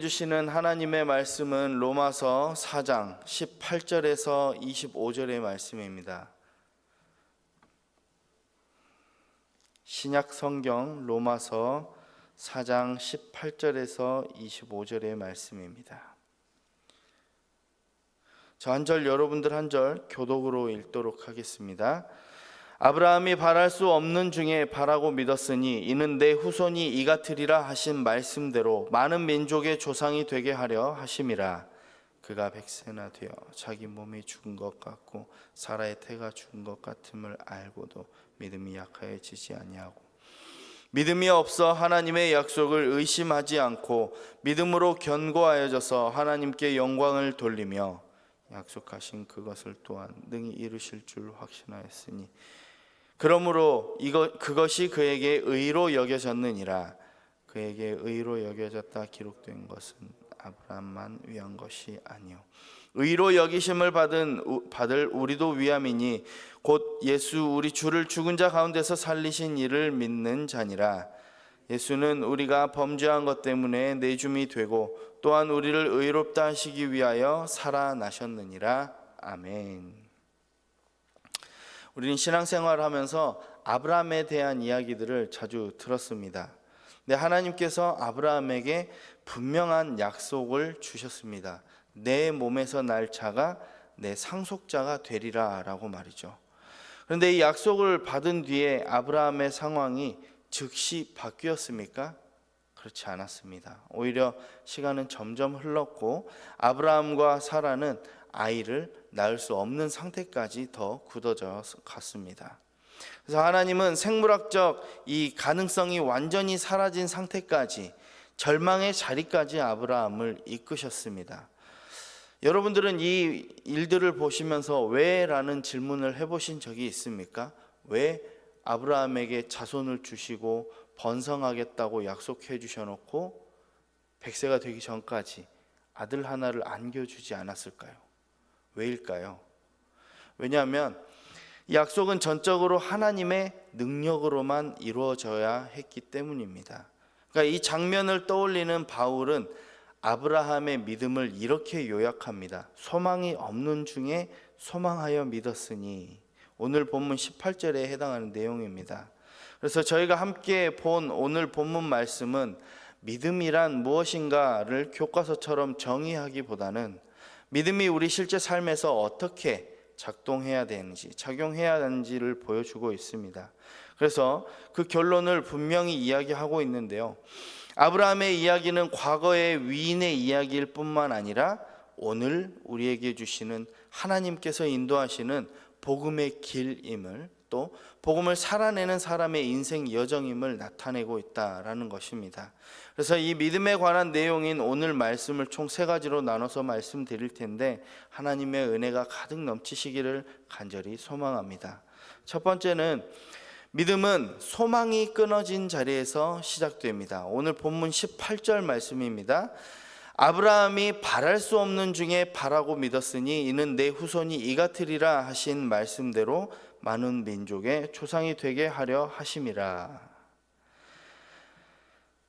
주시는 하나님의 말씀은 로마서 4장 18절에서 25절의 말씀입니다. 신약 성경 로마서 4장 18절에서 25절의 말씀입니다. 저 한 절, 여러분들 한 절 교독으로 읽도록 하겠습니다. 아브라함이 바랄 수 없는 중에 바라고 믿었으니 이는 내 후손이 이같으리라 하신 말씀대로 많은 민족의 조상이 되게 하려 하심이라. 그가 100세나 되어 자기 몸이 죽은 것 같고 사라의 태가 죽은 것 같음을 알고도 믿음이 약하여지지 아니하고 믿음이 없어 하나님의 약속을 의심하지 않고 믿음으로 견고하여져서 하나님께 영광을 돌리며 약속하신 그것을 또한 능히 이루실 줄 확신하였으니 그러므로 그것이 그에게 의로 여겨졌느니라. 그에게 의로 여겨졌다 기록된 것은 아브라함만 위한 것이 아니요 의로 여기심을 받을 우리도 위함이니 곧 예수 우리 주를 죽은 자 가운데서 살리신 이를 믿는 자니라. 예수는 우리가 범죄한 것 때문에 내줌이 되고 또한 우리를 의롭다 하시기 위하여 살아나셨느니라. 아멘. 우리는 신앙생활을 하면서 아브라함에 대한 이야기들을 자주 들었습니다. 근데 하나님께서 아브라함에게 분명한 약속을 주셨습니다. 내 몸에서 날 자가 내 상속자가 되리라 라고 말이죠. 그런데 이 약속을 받은 뒤에 아브라함의 상황이 즉시 바뀌었습니까? 그렇지 않았습니다. 오히려 시간은 점점 흘렀고 아브라함과 사라는 아이를 낳을 수 없는 상태까지 더 굳어져 갔습니다. 그래서 하나님은 생물학적 이 가능성이 완전히 사라진 상태까지 절망의 자리까지 아브라함을 이끄셨습니다. 여러분들은 이 일들을 보시면서 왜? 라는 질문을 해보신 적이 있습니까? 왜 아브라함에게 자손을 주시고 번성하겠다고 약속해 주셔놓고 100세가 되기 전까지 아들 하나를 안겨주지 않았을까요? 왜일까요? 왜냐하면 이 약속은 전적으로 하나님의 능력으로만 이루어져야 했기 때문입니다. 그러니까 이 장면을 떠올리는 바울은 아브라함의 믿음을 이렇게 요약합니다. 소망이 없는 중에 소망하여 믿었으니, 오늘 본문 18절에 해당하는 내용입니다. 그래서 저희가 함께 본 오늘 본문 말씀은 믿음이란 무엇인가를 교과서처럼 정의하기보다는 믿음이 우리 실제 삶에서 어떻게 작동해야 되는지, 작용해야 하는지를 보여주고 있습니다. 그래서 그 결론을 분명히 이야기하고 있는데요. 아브라함의 이야기는 과거의 위인의 이야기일 뿐만 아니라 오늘 우리에게 주시는 하나님께서 인도하시는 복음의 길임을, 또 복음을 살아내는 사람의 인생 여정임을 나타내고 있다라는 것입니다. 그래서 이 믿음에 관한 내용인 오늘 말씀을 총 3가지로 나눠서 말씀드릴 텐데 하나님의 은혜가 가득 넘치시기를 간절히 소망합니다. 첫 번째는 믿음은 소망이 끊어진 자리에서 시작됩니다. 오늘 본문 18절 말씀입니다. 아브라함이 바랄 수 없는 중에 바라고 믿었으니 이는 내 후손이 이같으리라 하신 말씀대로 많은 민족의 조상이 되게 하려 하심이라.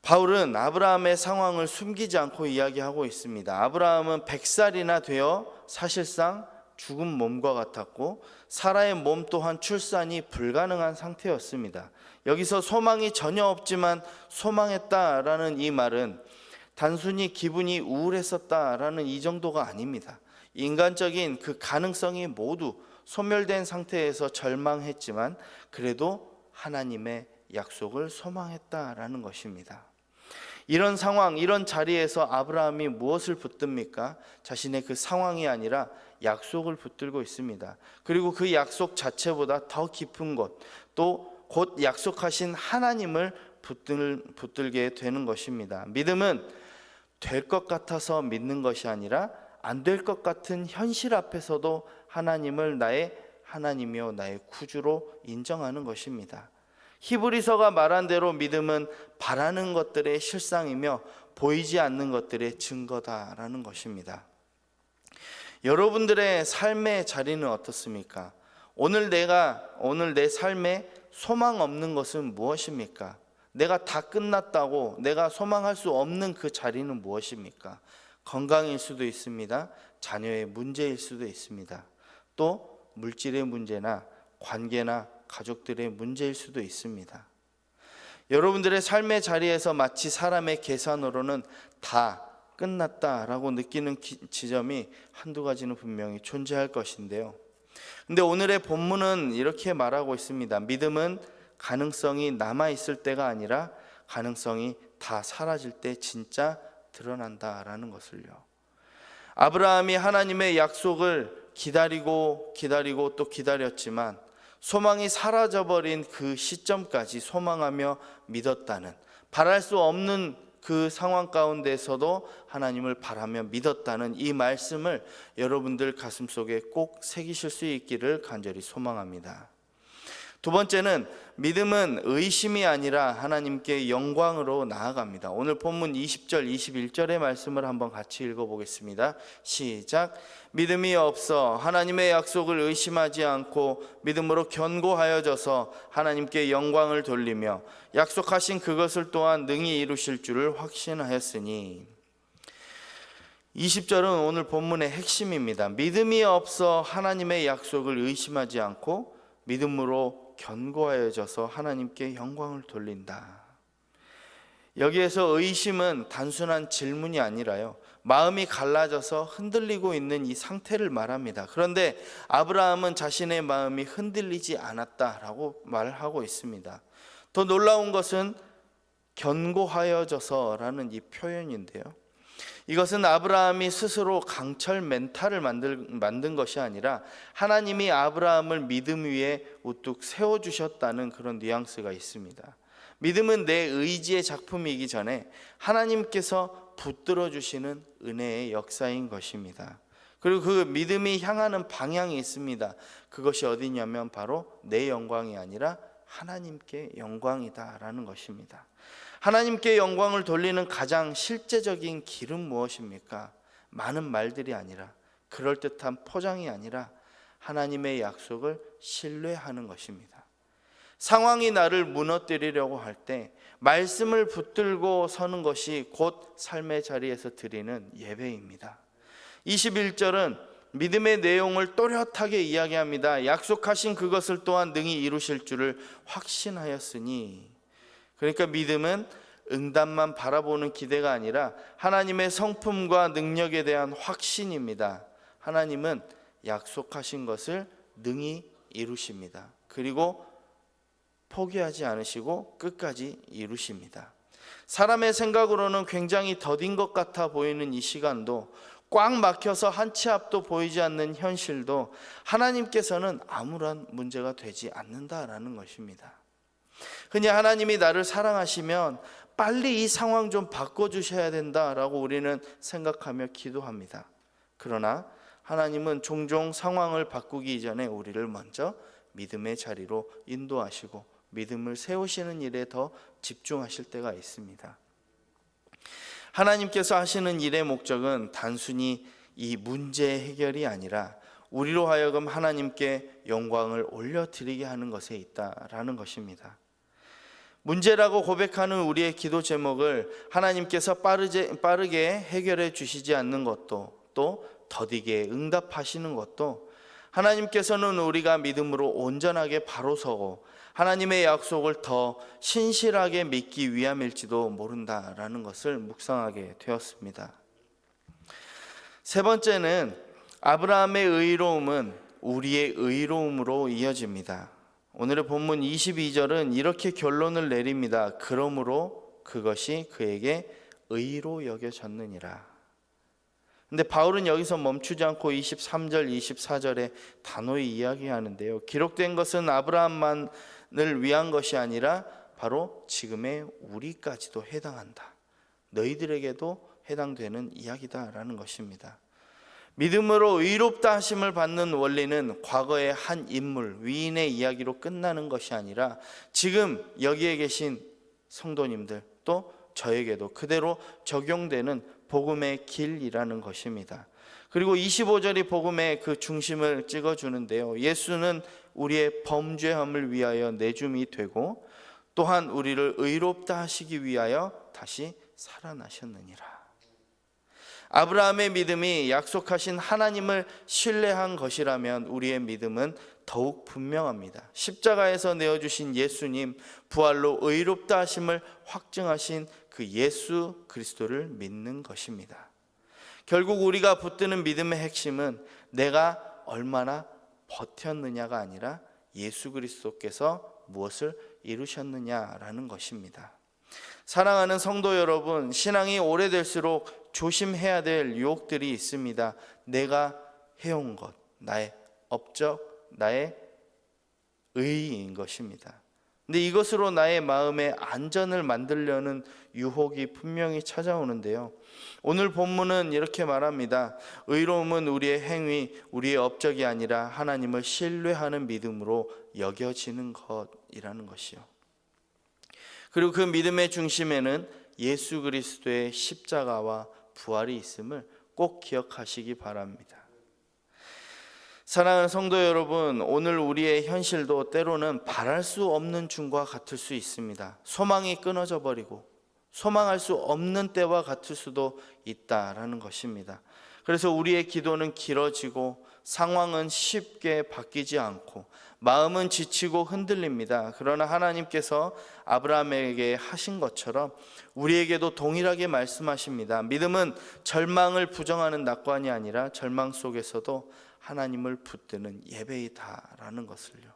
바울은 아브라함의 상황을 숨기지 않고 이야기하고 있습니다. 아브라함은 100살이나 되어 사실상 죽은 몸과 같았고 사라의 몸 또한 출산이 불가능한 상태였습니다. 여기서 소망이 전혀 없지만 소망했다라는 이 말은 단순히 기분이 우울했었다라는 이 정도가 아닙니다. 인간적인 그 가능성이 모두 소멸된 상태에서 절망했지만 그래도 하나님의 약속을 소망했다라는 것입니다. 이런 상황, 이런 자리에서 아브라함이 무엇을 붙듭니까? 자신의 그 상황이 아니라 약속을 붙들고 있습니다. 그리고 그 약속 자체보다 더 깊은 곳, 또 곧 약속하신 하나님을 붙들게 되는 것입니다. 믿음은 될 것 같아서 믿는 것이 아니라 안 될 것 같은 현실 앞에서도 하나님을 나의 하나님이요 나의 구주로 인정하는 것입니다. 히브리서가 말한 대로 믿음은 바라는 것들의 실상이며 보이지 않는 것들의 증거다라는 것입니다. 여러분들의 삶의 자리는 어떻습니까? 오늘 내 삶에 소망 없는 것은 무엇입니까? 내가 다 끝났다고 내가 소망할 수 없는 그 자리는 무엇입니까? 건강일 수도 있습니다. 자녀의 문제일 수도 있습니다. 또 물질의 문제나 관계나 가족들의 문제일 수도 있습니다. 여러분들의 삶의 자리에서 마치 사람의 계산으로는 다 끝났다라고 느끼는 지점이 한두 가지는 분명히 존재할 것인데요. 근데 오늘의 본문은 이렇게 말하고 있습니다. 믿음은 가능성이 남아있을 때가 아니라 가능성이 다 사라질 때 진짜 드러난다라는 것을요. 아브라함이 하나님의 약속을 기다리고 또 기다렸지만 소망이 사라져버린 그 시점까지 소망하며 믿었다는, 바랄 수 없는 그 상황 가운데서도 하나님을 바라며 믿었다는 이 말씀을 여러분들 가슴속에 꼭 새기실 수 있기를 간절히 소망합니다. 두 번째는 믿음은 의심이 아니라 하나님께 영광으로 나아갑니다. 오늘 본문 20절 21절의 말씀을 한번 같이 읽어보겠습니다. 시작. 믿음이 없어 하나님의 약속을 의심하지 않고 믿음으로 견고하여져서 하나님께 영광을 돌리며 약속하신 그것을 또한 능히 이루실 줄을 확신하였으니. 20절은 오늘 본문의 핵심입니다. 믿음이 없어 하나님의 약속을 의심하지 않고 믿음으로 견고하여져서 하나님께 영광을 돌린다. 여기에서 의심은 단순한 질문이 아니라요, 마음이 갈라져서 흔들리고 있는 이 상태를 말합니다. 그런데 아브라함은 자신의 마음이 흔들리지 않았다라고 말하고 있습니다. 더 놀라운 것은 견고하여져서라는 이 표현인데요, 이것은 아브라함이 스스로 강철 멘탈을 만든 것이 아니라 하나님이 아브라함을 믿음 위에 우뚝 세워주셨다는 그런 뉘앙스가 있습니다. 믿음은 내 의지의 작품이기 전에 하나님께서 붙들어 주시는 은혜의 역사인 것입니다. 그리고 그 믿음이 향하는 방향이 있습니다. 그것이 어디냐면 바로 내 영광이 아니라 하나님께 영광이다라는 것입니다. 하나님께 영광을 돌리는 가장 실제적인 길은 무엇입니까? 많은 말들이 아니라, 그럴듯한 포장이 아니라 하나님의 약속을 신뢰하는 것입니다. 상황이 나를 무너뜨리려고 할 때 말씀을 붙들고 서는 것이 곧 삶의 자리에서 드리는 예배입니다. 21절은 믿음의 내용을 또렷하게 이야기합니다. 약속하신 그것을 또한 능히 이루실 줄을 확신하였으니. 그러니까 믿음은 응답만 바라보는 기대가 아니라 하나님의 성품과 능력에 대한 확신입니다. 하나님은 약속하신 것을 능히 이루십니다. 그리고 포기하지 않으시고 끝까지 이루십니다. 사람의 생각으로는 굉장히 더딘 것 같아 보이는 이 시간도, 꽉 막혀서 한 치 앞도 보이지 않는 현실도 하나님께서는 아무런 문제가 되지 않는다라는 것입니다. 흔히 하나님이 나를 사랑하시면 빨리 이 상황 좀 바꿔주셔야 된다라고 우리는 생각하며 기도합니다. 그러나 하나님은 종종 상황을 바꾸기 이전에 우리를 먼저 믿음의 자리로 인도하시고 믿음을 세우시는 일에 더 집중하실 때가 있습니다. 하나님께서 하시는 일의 목적은 단순히 이 문제 해결이 아니라 우리로 하여금 하나님께 영광을 올려드리게 하는 것에 있다라는 것입니다. 문제라고 고백하는 우리의 기도 제목을 하나님께서 빠르게 해결해 주시지 않는 것도, 또 더디게 응답하시는 것도, 하나님께서는 우리가 믿음으로 온전하게 바로 서고 하나님의 약속을 더 신실하게 믿기 위함일지도 모른다라는 것을 묵상하게 되었습니다. 세 번째는 아브라함의 의로움은 우리의 의로움으로 이어집니다. 오늘의 본문 22절은 이렇게 결론을 내립니다. 그러므로 그것이 그에게 의로 여겨졌느니라. 근데 바울은 여기서 멈추지 않고 23절, 24절에 단호히 이야기하는데요. 기록된 것은 아브라함만을 위한 것이 아니라 바로 지금의 우리까지도 해당한다. 너희들에게도 해당되는 이야기다라는 것입니다. 믿음으로 의롭다 하심을 받는 원리는 과거의 한 인물, 위인의 이야기로 끝나는 것이 아니라 지금 여기에 계신 성도님들, 또 저에게도 그대로 적용되는 복음의 길이라는 것입니다. 그리고 25절이 복음의 그 중심을 찍어주는데요. 예수는 우리의 범죄함을 위하여 내줌이 되고 또한 우리를 의롭다 하시기 위하여 다시 살아나셨느니라. 아브라함의 믿음이 약속하신 하나님을 신뢰한 것이라면 우리의 믿음은 더욱 분명합니다. 십자가에서 내어주신 예수님, 부활로 의롭다 하심을 확증하신 그 예수 그리스도를 믿는 것입니다. 결국 우리가 붙드는 믿음의 핵심은 내가 얼마나 버텼느냐가 아니라 예수 그리스도께서 무엇을 이루셨느냐라는 것입니다. 사랑하는 성도 여러분, 신앙이 오래될수록 조심해야 될 유혹들이 있습니다. 내가 해온 것, 나의 업적, 나의 의의인 것입니다. 근데 이것으로 나의 마음의 안전을 만들려는 유혹이 분명히 찾아오는데요. 오늘 본문은 이렇게 말합니다. 의로움은 우리의 행위, 우리의 업적이 아니라 하나님을 신뢰하는 믿음으로 여겨지는 것이라는 것이요. 그리고 그 믿음의 중심에는 예수 그리스도의 십자가와 부활이 있음을 꼭 기억하시기 바랍니다. 사랑하는 성도 여러분, 오늘 우리의 현실도 때로는 바랄 수 없는 중과 같을 수 있습니다. 소망이 끊어져 버리고 소망할 수 없는 때와 같을 수도 있다라는 것입니다. 그래서 우리의 기도는 길어지고 상황은 쉽게 바뀌지 않고 마음은 지치고 흔들립니다. 그러나 하나님께서 아브라함에게 하신 것처럼 우리에게도 동일하게 말씀하십니다. 믿음은 절망을 부정하는 낙관이 아니라 절망 속에서도 하나님을 붙드는 예배이다라는 것을요.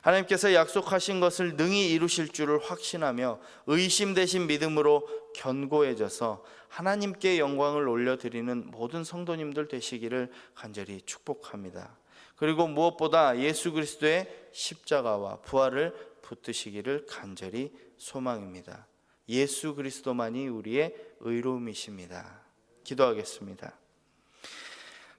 하나님께서 약속하신 것을 능히 이루실 줄을 확신하며 의심 대신 믿음으로 견고해져서 하나님께 영광을 올려드리는 모든 성도님들 되시기를 간절히 축복합니다. 그리고 무엇보다 예수 그리스도의 십자가와 부활을 붙드시기를 간절히 소망입니다. 예수 그리스도만이 우리의 의로움이십니다. 기도하겠습니다.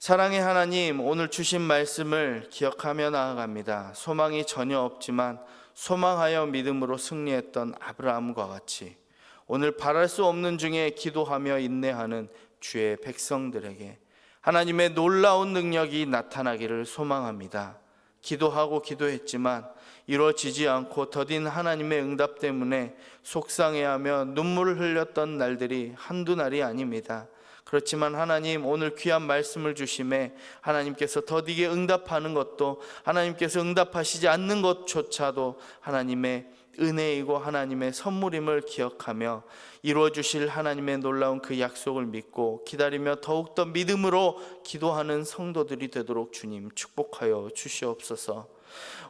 사랑의 하나님, 오늘 주신 말씀을 기억하며 나아갑니다. 소망이 전혀 없지만 소망하여 믿음으로 승리했던 아브라함과 같이 오늘 바랄 수 없는 중에 기도하며 인내하는 주의 백성들에게 하나님의 놀라운 능력이 나타나기를 소망합니다. 기도하고 기도했지만 이루어지지 않고 더딘 하나님의 응답 때문에 속상해하며 눈물을 흘렸던 날들이 한두 날이 아닙니다. 그렇지만 하나님, 오늘 귀한 말씀을 주심에 하나님께서 더디게 응답하는 것도 하나님께서 응답하시지 않는 것조차도 하나님의 은혜이고 하나님의 선물임을 기억하며 이루어주실 하나님의 놀라운 그 약속을 믿고 기다리며 더욱더 믿음으로 기도하는 성도들이 되도록 주님 축복하여 주시옵소서.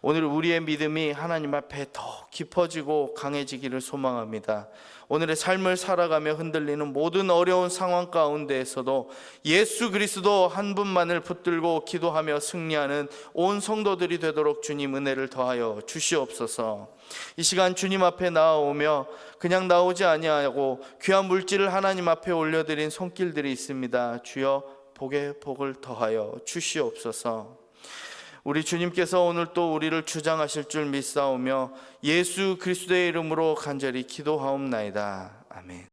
오늘 우리의 믿음이 하나님 앞에 더 깊어지고 강해지기를 소망합니다. 오늘의 삶을 살아가며 흔들리는 모든 어려운 상황 가운데에서도 예수 그리스도 한 분만을 붙들고 기도하며 승리하는 온 성도들이 되도록 주님 은혜를 더하여 주시옵소서. 이 시간 주님 앞에 나아오며 그냥 나오지 아니하고 귀한 물질을 하나님 앞에 올려드린 손길들이 있습니다. 주여 복에 복을 더하여 주시옵소서. 우리 주님께서 오늘 또 우리를 주장하실 줄 믿사오며 예수 그리스도의 이름으로 간절히 기도하옵나이다. 아멘.